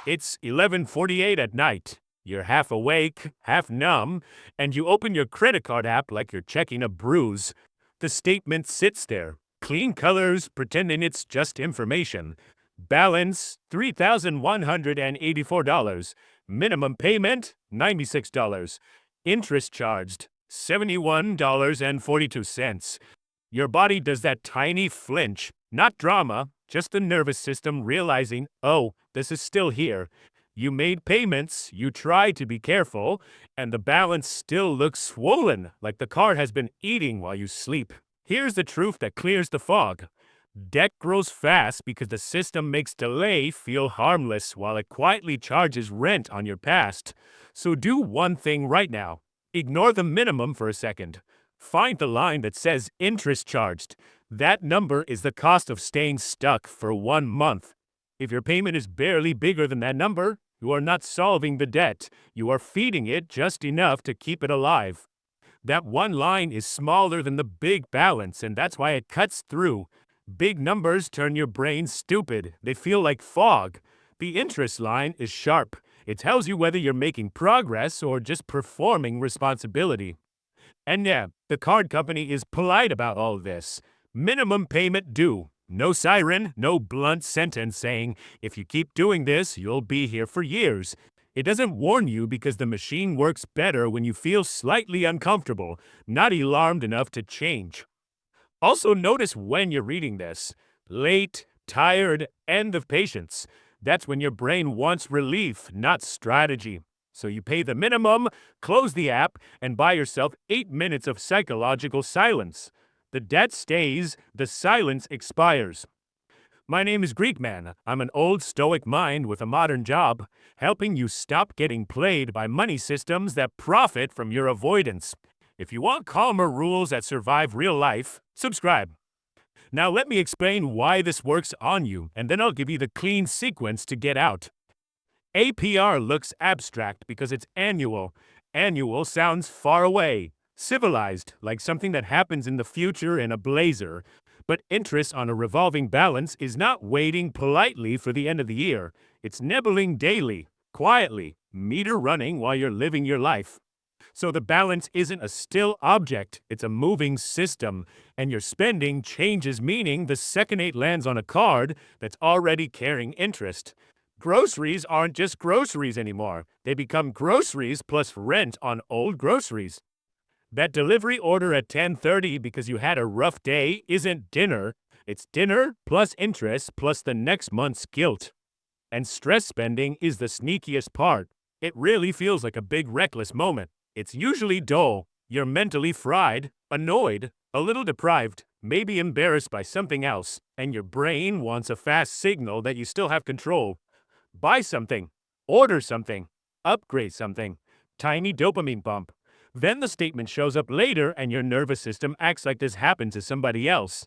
It's 11:48 at night. You're half awake, half numb, and you open your credit card app like you're checking a bruise. The statement sits there, clean colors, pretending it's just information. Balance $3,184. Minimum payment $96. Interest charged $71.42. Your body does that tiny flinch, not drama, just the nervous system realizing, oh, this is still here. You made payments, you tried to be careful, and the balance still looks swollen, like the card has been eating while you sleep. Here's the truth that clears the fog. Debt grows fast because the system makes delay feel harmless while it quietly charges rent on your past. So do one thing right now. Ignore the minimum for a second. Find the line that says interest charged. That number is the cost of staying stuck for 1 month. If your payment is barely bigger than that number, you are not solving the debt. You are feeding it just enough to keep it alive. That one line is smaller than the big balance, and that's why it cuts through. Big numbers turn your brain stupid. They feel like fog. The interest line is sharp. It tells you whether you're making progress or just performing responsibility. And yeah, the card company is polite about all this. Minimum payment due. No siren, no blunt sentence saying, if you keep doing this, you'll be here for years. It doesn't warn you because the machine works better when you feel slightly uncomfortable, not alarmed enough to change. Also notice when you're reading this. Late, tired, end of patience. That's when your brain wants relief, not strategy. So you pay the minimum, close the app, and buy yourself 8 minutes of psychological silence. The debt stays, the silence expires. My name is Greek Man. I'm an old Stoic mind with a modern job, helping you stop getting played by money systems that profit from your avoidance. If you want calmer rules that survive real life, subscribe. Now let me explain why this works on you, and then I'll give you the clean sequence to get out. APR looks abstract because it's annual. Annual sounds far away, civilized, like something that happens in the future in a blazer. But interest on a revolving balance is not waiting politely for the end of the year. It's nibbling daily, quietly, meter running while you're living your life. So the balance isn't a still object, it's a moving system, and your spending changes meaning the second it lands on a card that's already carrying interest. Groceries aren't just groceries anymore. They become groceries plus rent on old groceries. That delivery order at 10:30 because you had a rough day isn't dinner. It's dinner plus interest plus the next month's guilt. And stress spending is the sneakiest part. It really feels like a big reckless moment. It's usually dull. You're mentally fried, annoyed, a little deprived, maybe embarrassed by something else, and your brain wants a fast signal that you still have control. Buy something, order something, upgrade something. Tiny dopamine bump. Then the statement shows up later and your nervous system acts like this happened to somebody else.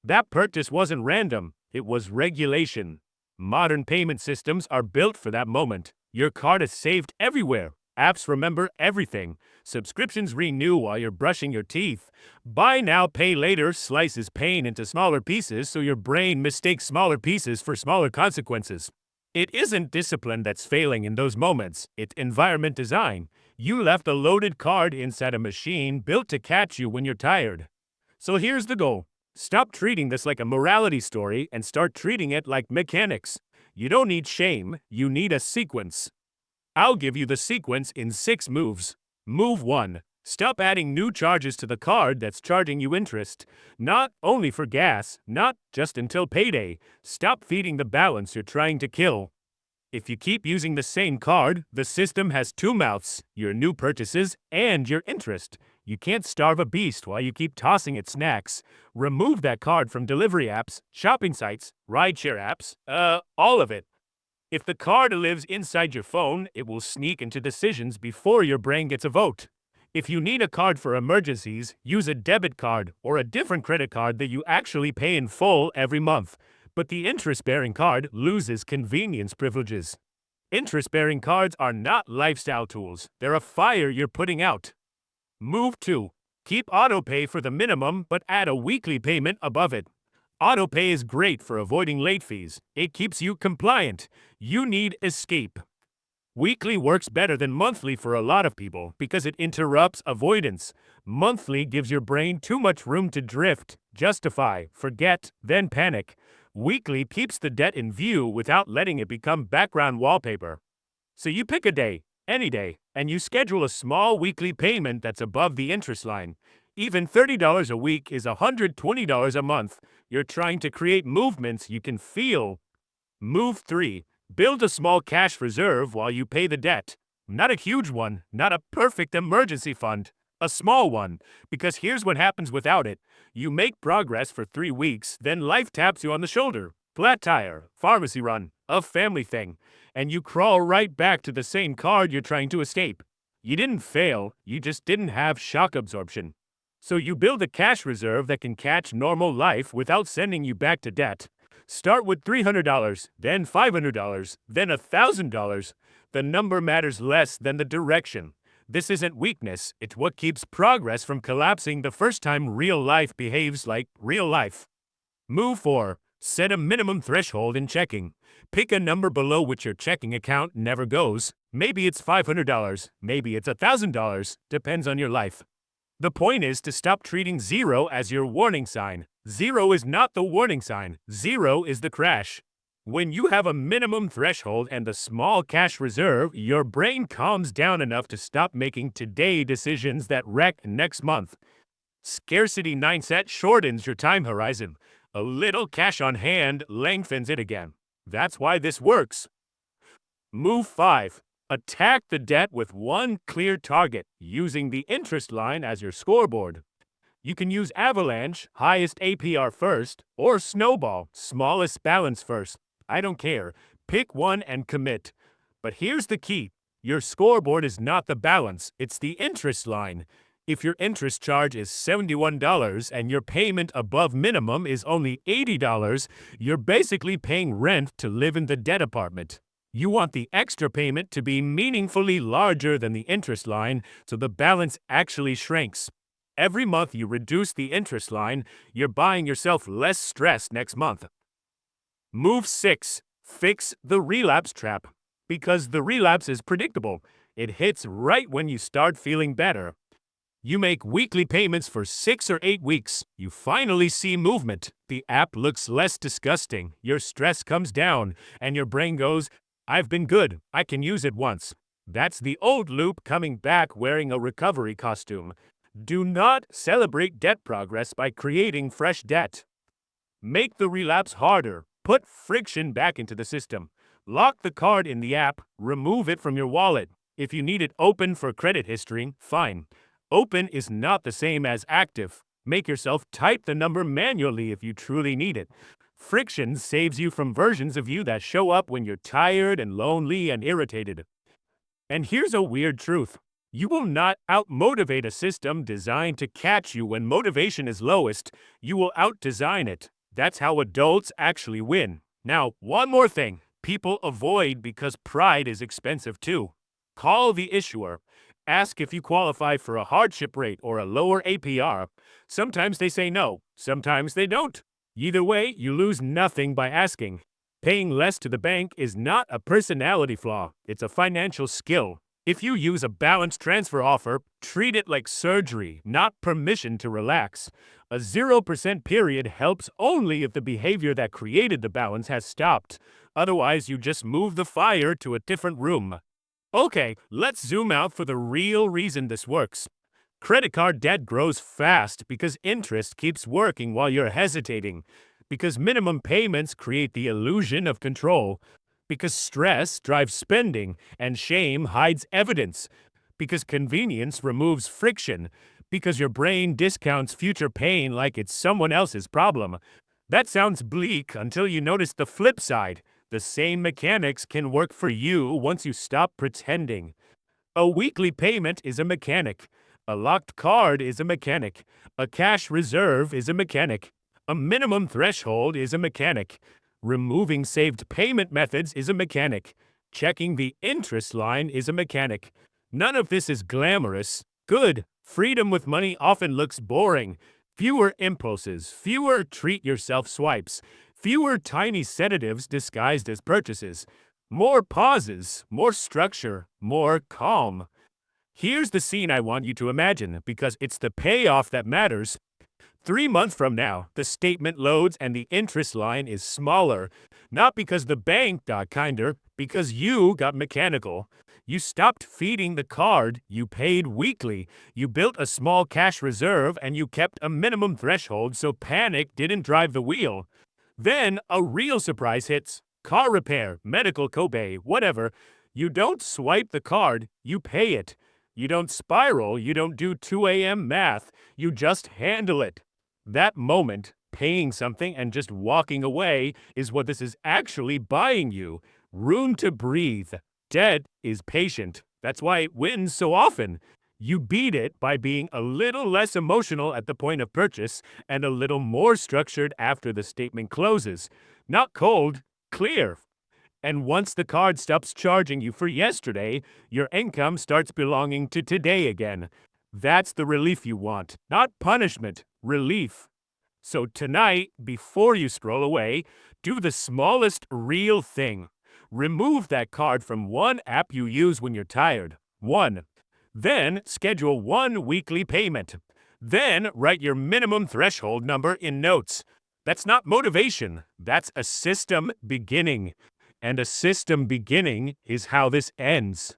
That purchase wasn't random, it was regulation. Modern payment systems are built for that moment. Your card is saved everywhere. Apps remember everything. Subscriptions renew while you're brushing your teeth. Buy now, pay later slices pain into smaller pieces so your brain mistakes smaller pieces for smaller consequences. It isn't discipline that's failing in those moments. It's environment design. You left a loaded card inside a machine built to catch you when you're tired. So here's the goal. Stop treating this like a morality story and start treating it like mechanics. You don't need shame, you need a sequence. I'll give you the sequence in 6 moves. Move 1. Stop adding new charges to the card that's charging you interest. Not only for gas, not just until payday. Stop feeding the balance you're trying to kill. If you keep using the same card, the system has 2 mouths, your new purchases and your interest. You can't starve a beast while you keep tossing it snacks. Remove that card from delivery apps, shopping sites, rideshare apps, all of it. If the card lives inside your phone, it will sneak into decisions before your brain gets a vote. If you need a card for emergencies, use a debit card or a different credit card that you actually pay in full every month. But the interest-bearing card loses convenience privileges. Interest-bearing cards are not lifestyle tools. They're a fire you're putting out. Move 2. Keep autopay for the minimum, but add a weekly payment above it. Autopay is great for avoiding late fees. It keeps you compliant. You need escape. Weekly works better than monthly for a lot of people because it interrupts avoidance. Monthly gives your brain too much room to drift, justify, forget, then panic. Weekly keeps the debt in view without letting it become background wallpaper. So you pick a day, any day, and you schedule a small weekly payment that's above the interest line. Even $30 a week is $120 a month. You're trying to create movements you can feel. Move 3. Build a small cash reserve while you pay the debt. Not a huge one, not a perfect emergency fund. A small one, because here's what happens without it. You make progress for 3 weeks, then life taps you on the shoulder. Flat tire, pharmacy run, a family thing, and you crawl right back to the same card you're trying to escape. You didn't fail, you just didn't have shock absorption. So you build a cash reserve that can catch normal life without sending you back to debt. Start with $300, then $500, then $1,000. The number matters less than the direction. This isn't weakness, it's what keeps progress from collapsing the first time real life behaves like real life. Move 4. Set a minimum threshold in checking. Pick a number below which your checking account never goes. Maybe it's $500, maybe it's $1,000, depends on your life. The point is to stop treating zero as your warning sign. Zero is not the warning sign. Zero is the crash. When you have a minimum threshold and a small cash reserve, your brain calms down enough to stop making today decisions that wreck next month. Scarcity mindset shortens your time horizon. A little cash on hand lengthens it again. That's why this works. Move 5. Attack the debt with one clear target, using the interest line as your scoreboard. You can use Avalanche, highest APR first, or Snowball, smallest balance first. I don't care. Pick one and commit. But here's the key. Your scoreboard is not the balance, it's the interest line. If your interest charge is $71 and your payment above minimum is only $80, you're basically paying rent to live in the debt apartment. You want the extra payment to be meaningfully larger than the interest line so the balance actually shrinks. Every month you reduce the interest line, you're buying yourself less stress next month. Move 6. Fix the relapse trap. Because the relapse is predictable. It hits right when you start feeling better. You make weekly payments for 6 or 8 weeks. You finally see movement. The app looks less disgusting. Your stress comes down, and your brain goes, I've been good. I can use it once. That's the old loop coming back wearing a recovery costume. Do not celebrate debt progress by creating fresh debt. Make the relapse harder. Put friction back into the system. Lock the card in the app. Remove it from your wallet. If you need it open for credit history, fine. Open is not the same as active. Make yourself type the number manually if you truly need it. Friction saves you from versions of you that show up when you're tired and lonely and irritated. And here's a weird truth. You will not out-motivate a system designed to catch you when motivation is lowest. You will out-design it. That's how adults actually win. Now, one more thing. People avoid because pride is expensive too. Call the issuer. Ask if you qualify for a hardship rate or a lower APR. Sometimes they say no, sometimes they don't. Either way, you lose nothing by asking. Paying less to the bank is not a personality flaw, it's a financial skill. If you use a balance transfer offer, treat it like surgery, not permission to relax. A 0% period helps only if the behavior that created the balance has stopped. Otherwise, you just move the fire to a different room. Okay, let's zoom out for the real reason this works. Credit card debt grows fast because interest keeps working while you're hesitating. Because minimum payments create the illusion of control. Because stress drives spending and shame hides evidence. Because convenience removes friction. Because your brain discounts future pain like it's someone else's problem. That sounds bleak until you notice the flip side. The same mechanics can work for you once you stop pretending. A weekly payment is a mechanic. A locked card is a mechanic. A cash reserve is a mechanic. A minimum threshold is a mechanic. Removing saved payment methods is a mechanic. Checking the interest line is a mechanic. None of this is glamorous. Good. Freedom with money often looks boring. Fewer impulses, fewer treat yourself swipes, fewer tiny sedatives disguised as purchases, more pauses, more structure, more calm. Here's the scene I want you to imagine because it's the payoff that matters. 3 months from now, the statement loads and the interest line is smaller. Not because the bank got kinder, because you got mechanical. You stopped feeding the card, you paid weekly. You built a small cash reserve and you kept a minimum threshold so panic didn't drive the wheel. Then a real surprise hits. Car repair, medical copay, whatever. You don't swipe the card, you pay it. You don't spiral, you don't do 2 a.m. math, you just handle it. That moment, paying something and just walking away, is what this is actually buying you. Room to breathe. Debt is patient. That's why it wins so often. You beat it by being a little less emotional at the point of purchase and a little more structured after the statement closes. Not cold, clear. And once the card stops charging you for yesterday, your income starts belonging to today again. That's the relief you want, not punishment, relief. So tonight, before you scroll away, do the smallest real thing. Remove that card from one app you use when you're tired. One. Then schedule one weekly payment. Then write your minimum threshold number in notes. That's not motivation. That's a system beginning. And a system beginning is how this ends.